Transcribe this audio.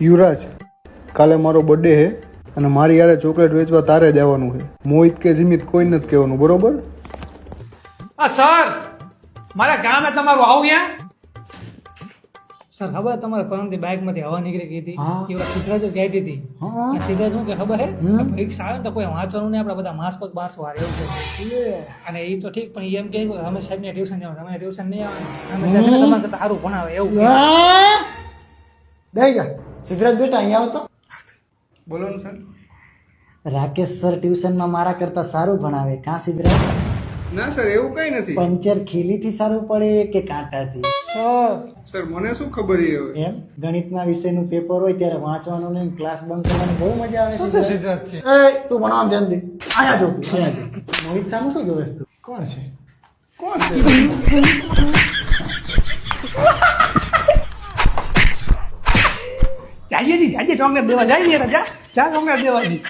યુવરાજ, કાલે મારો બર્થડે છે અને મારી યારે ચોકલેટ વેચવા તારે જવાનું છે. મોહિત કે જીમિત કોઈ નથી કહેવાનું, બરોબર? સર મારા ગામે તમારું આવું યા સર ખબર તમારે પરમથી બાઇક માંથી હવા નીકળી ગઈ હતી હા. એ વખત સિદ્ધરાજ કહેતી હતી હા. આ સિદ્ધરાજ શું કે ખબર હે પરીક્ષા આવે ને તો કોઈ વાંચવાનું નહીં, આપણે બધા માસ્ક પગ બાંસવા વારે એવું છે. અને એ તો ઠીક, પણ એ એમ કહે કે અમે સાહેબ ને ટ્યુશન જવાનું, તમે ટ્યુશન નહીં આવવાનું, અમે સાહેબ તમારા કરતા સારું ભણાવે એવું કહે. બે જા સિદ્ધરાજ બેટા અહીંયા આવો તો. બોલો ને સર. રાકેશ સર ટ્યુશનમાં મારા કરતા સારું ભણાવે કાં સિદ્ધરાજ? ના સર, એવું કઈ નથી. પંચર ખીલીથી સારું પડે કે કાંટાથી? સર મને શું ખબર એ હવે. એમ ગણિતના વિષયનું પેપર હોય ત્યારે વાંચવાનું નહીં, ક્લાસ બંક કરવાની બહુ મજા આવે શું છે સિદ્ધરાજ? સિદ્ધરાજ છે? એ તું ભણવાનું ધ્યાન દે. અહીંયા જો તું, અહીંયા જો. મોહિત સામે શું જોવે છે તું? કોણ છે? કોણ છે? જાઈએ ચોકલેટ દેવા જઈએ જા ચોકલેટ દેવા જી.